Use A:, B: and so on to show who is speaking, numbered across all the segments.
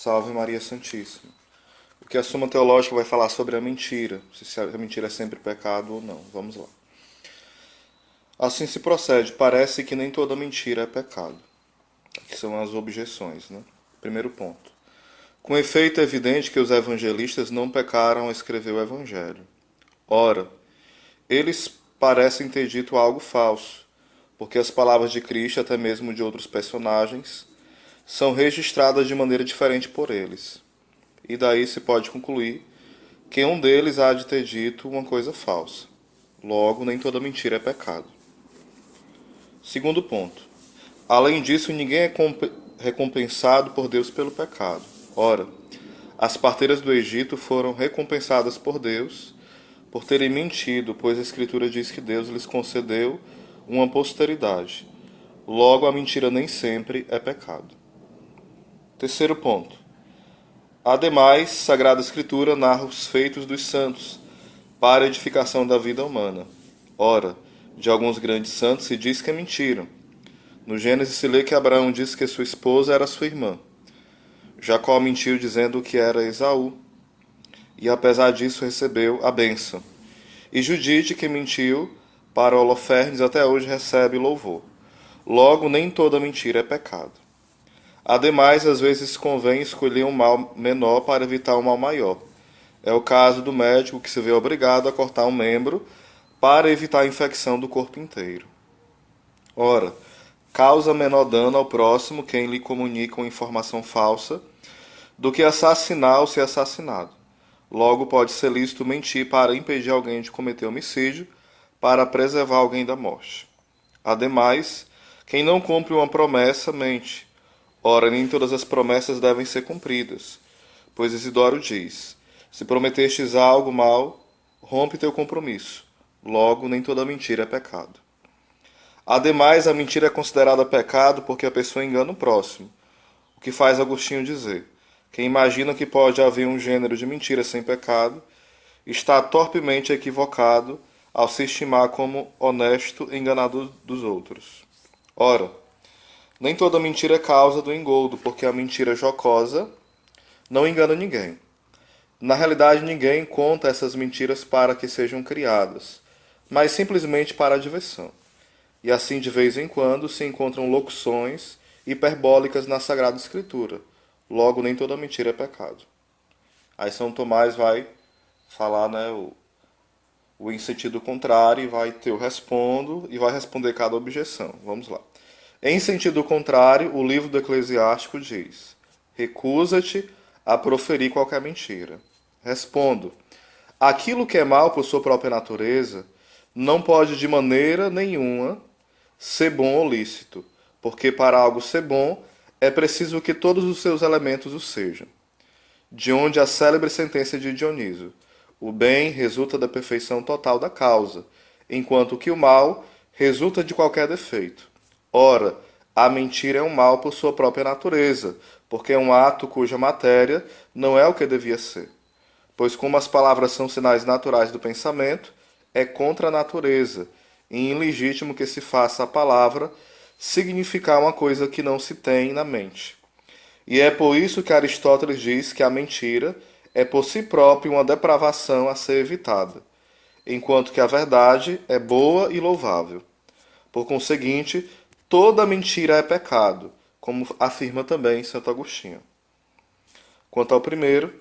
A: Salve Maria Santíssima. O que a Suma Teológica vai falar sobre a mentira, se a mentira é sempre pecado ou não. Vamos lá. Assim se procede. Parece que nem toda mentira é pecado. Aqui são as objeções, né? Primeiro ponto. Com efeito, é evidente que os evangelistas não pecaram ao escrever o Evangelho. Ora, eles parecem ter dito algo falso, porque as palavras de Cristo, até mesmo de outros personagens, são registradas de maneira diferente por eles. E daí se pode concluir que um deles há de ter dito uma coisa falsa. Logo, nem toda mentira é pecado. Segundo ponto. Além disso, ninguém é recompensado por Deus pelo pecado. Ora, as parteiras do Egito foram recompensadas por Deus por terem mentido, pois a Escritura diz que Deus lhes concedeu uma posteridade. Logo, a mentira nem sempre é pecado. Terceiro ponto. Ademais, Sagrada Escritura narra os feitos dos santos para a edificação da vida humana. Ora, de alguns grandes santos se diz que é mentira. No Gênesis se lê que Abraão disse que sua esposa era sua irmã. Jacó mentiu dizendo que era Esaú, e apesar disso recebeu a bênção. E Judite, que mentiu para Holofernes, até hoje recebe louvor. Logo, nem toda mentira é pecado. Ademais, às vezes convém escolher um mal menor para evitar um mal maior. É o caso do médico que se vê obrigado a cortar um membro para evitar a infecção do corpo inteiro. Ora, causa menor dano ao próximo quem lhe comunica uma informação falsa do que assassinar ou ser assassinado. Logo, pode ser lícito mentir para impedir alguém de cometer homicídio, para preservar alguém da morte. Ademais, quem não cumpre uma promessa, mente. Ora, nem todas as promessas devem ser cumpridas, pois Isidoro diz: se prometestes algo mal, rompe teu compromisso. Logo, nem toda mentira é pecado. Ademais, a mentira é considerada pecado porque a pessoa engana o próximo, o que faz Agostinho dizer: quem imagina que pode haver um gênero de mentira sem pecado, está torpemente equivocado ao se estimar como honesto e enganador dos outros. Ora, nem toda mentira é causa do engodo, porque a mentira jocosa não engana ninguém. Na realidade, ninguém conta essas mentiras para que sejam criadas, mas simplesmente para a diversão. E assim, de vez em quando, se encontram locuções hiperbólicas na Sagrada Escritura. Logo, nem toda mentira é pecado. Aí São Tomás vai falar, né, o em sentido contrário e vai ter o respondo e vai responder cada objeção. Vamos lá. Em sentido contrário, o livro do Eclesiástico diz: recusa-te a proferir qualquer mentira. Respondo: aquilo que é mal por sua própria natureza não pode de maneira nenhuma ser bom ou lícito, porque para algo ser bom é preciso que todos os seus elementos o sejam. De onde a célebre sentença de Dionísio: o bem resulta da perfeição total da causa, enquanto que o mal resulta de qualquer defeito. Ora, a mentira é um mal por sua própria natureza, porque é um ato cuja matéria não é o que devia ser. Pois como as palavras são sinais naturais do pensamento, é contra a natureza, e ilegítimo que se faça a palavra significar uma coisa que não se tem na mente. E é por isso que Aristóteles diz que a mentira é por si própria uma depravação a ser evitada, enquanto que a verdade é boa e louvável. Por conseguinte, toda mentira é pecado, como afirma também Santo Agostinho. Quanto ao primeiro,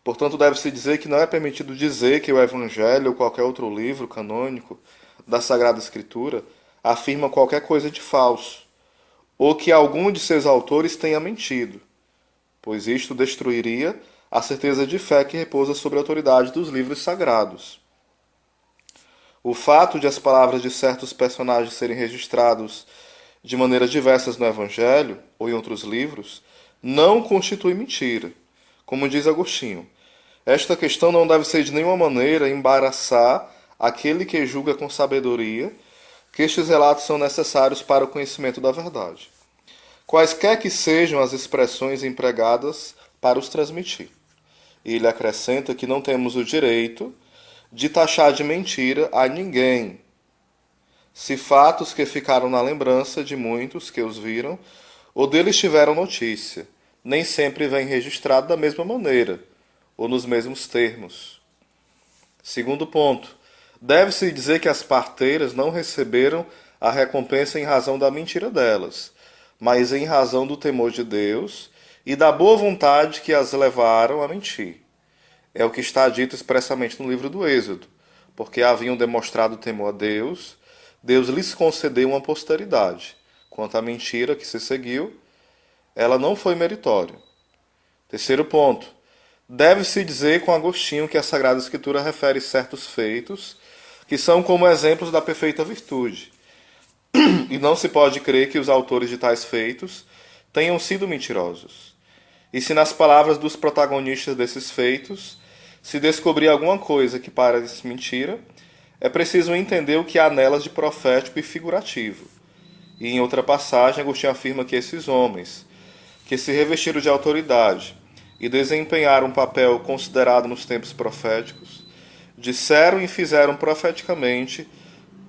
A: portanto, deve-se dizer que não é permitido dizer que o Evangelho ou qualquer outro livro canônico da Sagrada Escritura afirma qualquer coisa de falso, ou que algum de seus autores tenha mentido, pois isto destruiria a certeza de fé que repousa sobre a autoridade dos livros sagrados. O fato de as palavras de certos personagens serem registrados de maneiras diversas no Evangelho ou em outros livros não constitui mentira, como diz Agostinho. Esta questão não deve ser de nenhuma maneira embaraçar aquele que julga com sabedoria que estes relatos são necessários para o conhecimento da verdade, quaisquer que sejam as expressões empregadas para os transmitir. E ele acrescenta que não temos o direito de taxar de mentira a ninguém, se fatos que ficaram na lembrança de muitos que os viram ou deles tiveram notícia, nem sempre vem registrado da mesma maneira, ou nos mesmos termos. Segundo ponto, deve-se dizer que as parteiras não receberam a recompensa em razão da mentira delas, mas em razão do temor de Deus e da boa vontade que as levaram a mentir. É o que está dito expressamente no livro do Êxodo. Porque haviam demonstrado temor a Deus, Deus lhes concedeu uma posteridade. Quanto à mentira que se seguiu, ela não foi meritória. Terceiro ponto. Deve-se dizer com Agostinho que a Sagrada Escritura refere certos feitos que são como exemplos da perfeita virtude. E não se pode crer que os autores de tais feitos tenham sido mentirosos. E se nas palavras dos protagonistas desses feitos se descobrir alguma coisa que parece mentira, é preciso entender o que há nelas de profético e figurativo. E em outra passagem, Agostinho afirma que esses homens, que se revestiram de autoridade e desempenharam um papel considerado nos tempos proféticos, disseram e fizeram profeticamente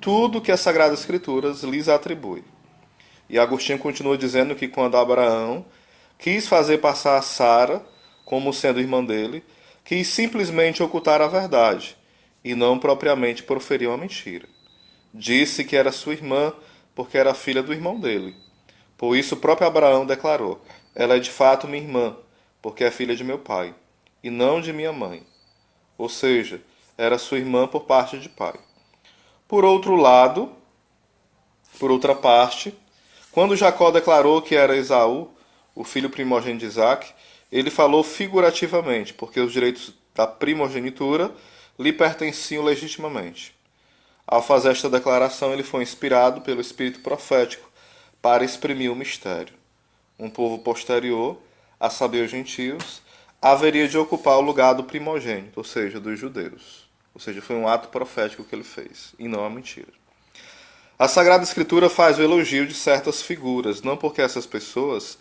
A: tudo que as Sagradas Escrituras lhes atribui. E Agostinho continua dizendo que quando Abraão quis fazer passar Sara como sendo irmã dele, quis simplesmente ocultar a verdade e não propriamente proferir uma mentira. Disse que era sua irmã porque era filha do irmão dele. Por isso o próprio Abraão declarou: ela é de fato minha irmã, porque é filha de meu pai, e não de minha mãe. Ou seja, era sua irmã por parte de pai. Por outro lado, por outra parte, quando Jacó declarou que era Esaú, o filho primogênito de Isaac, ele falou figurativamente, porque os direitos da primogenitura lhe pertenciam legitimamente. Ao fazer esta declaração, ele foi inspirado pelo espírito profético para exprimir o mistério. Um povo posterior, a saber os gentios, haveria de ocupar o lugar do primogênito, ou seja, dos judeus. Ou seja, foi um ato profético que ele fez, e não a mentira. A Sagrada Escritura faz o elogio de certas figuras, não porque essas pessoas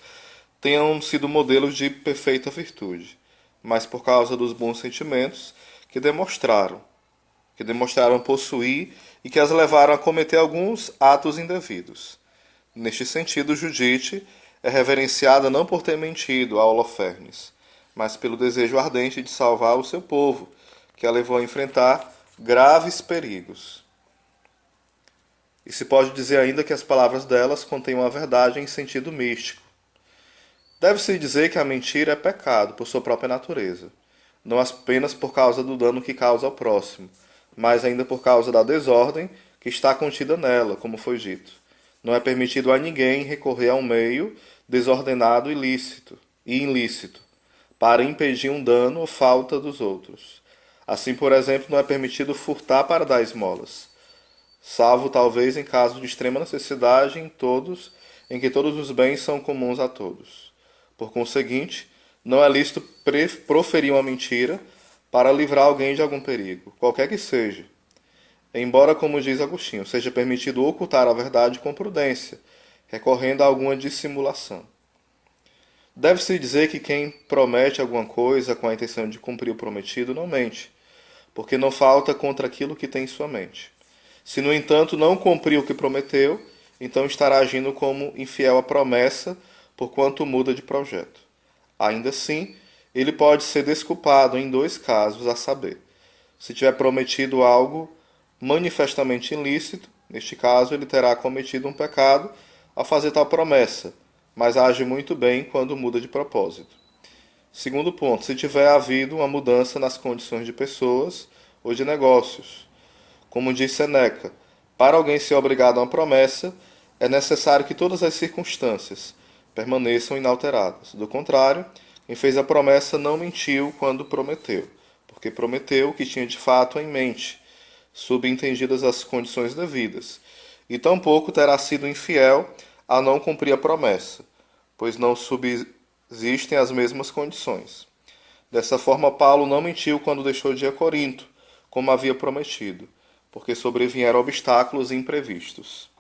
A: tenham sido modelos de perfeita virtude, mas por causa dos bons sentimentos que demonstraram possuir e que as levaram a cometer alguns atos indevidos. Neste sentido, Judite é reverenciada não por ter mentido a Holofernes, mas pelo desejo ardente de salvar o seu povo, que a levou a enfrentar graves perigos. E se pode dizer ainda que as palavras delas contêm uma verdade em sentido místico. Deve-se dizer que a mentira é pecado por sua própria natureza, não apenas por causa do dano que causa ao próximo, mas ainda por causa da desordem que está contida nela, como foi dito. Não é permitido a ninguém recorrer a um meio desordenado e ilícito para impedir um dano ou falta dos outros. Assim, por exemplo, não é permitido furtar para dar esmolas, salvo talvez em caso de extrema necessidade em que todos os bens são comuns a todos. Por conseguinte, não é lícito proferir uma mentira para livrar alguém de algum perigo, qualquer que seja. Embora, como diz Agostinho, seja permitido ocultar a verdade com prudência, recorrendo a alguma dissimulação. Deve-se dizer que quem promete alguma coisa com a intenção de cumprir o prometido não mente, porque não falta contra aquilo que tem em sua mente. Se, no entanto, não cumprir o que prometeu, então estará agindo como infiel à promessa, porquanto muda de projeto. Ainda assim, ele pode ser desculpado em dois casos, a saber, se tiver prometido algo manifestamente ilícito, neste caso ele terá cometido um pecado ao fazer tal promessa, mas age muito bem quando muda de propósito. Segundo ponto, se tiver havido uma mudança nas condições de pessoas ou de negócios. Como diz Seneca, para alguém ser obrigado a uma promessa, é necessário que todas as circunstâncias permaneçam inalteradas. Do contrário, quem fez a promessa não mentiu quando prometeu, porque prometeu o que tinha de fato em mente, subentendidas as condições devidas, e tampouco terá sido infiel a não cumprir a promessa, pois não subsistem as mesmas condições. Dessa forma, Paulo não mentiu quando deixou de ir a Corinto, como havia prometido, porque sobrevieram obstáculos imprevistos.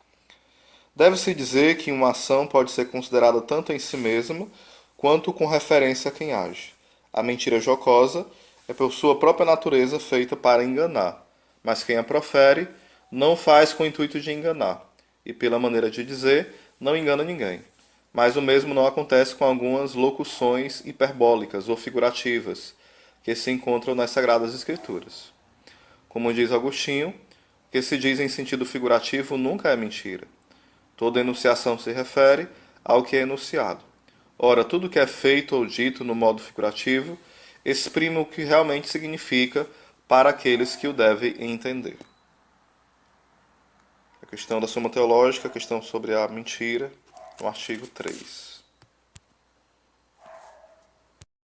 A: Deve-se dizer que uma ação pode ser considerada tanto em si mesma, quanto com referência a quem age. A mentira jocosa é por sua própria natureza feita para enganar, mas quem a profere não faz com o intuito de enganar, e pela maneira de dizer, não engana ninguém. mas o mesmo não acontece com algumas locuções hiperbólicas ou figurativas que se encontram nas Sagradas Escrituras. Como diz Agostinho, o que se diz em sentido figurativo nunca é mentira. Toda enunciação se refere ao que é enunciado. Ora, tudo que é feito ou dito no modo figurativo exprime o que realmente significa para aqueles que o devem entender. A questão da Suma Teológica, a questão sobre a mentira, no artigo 3.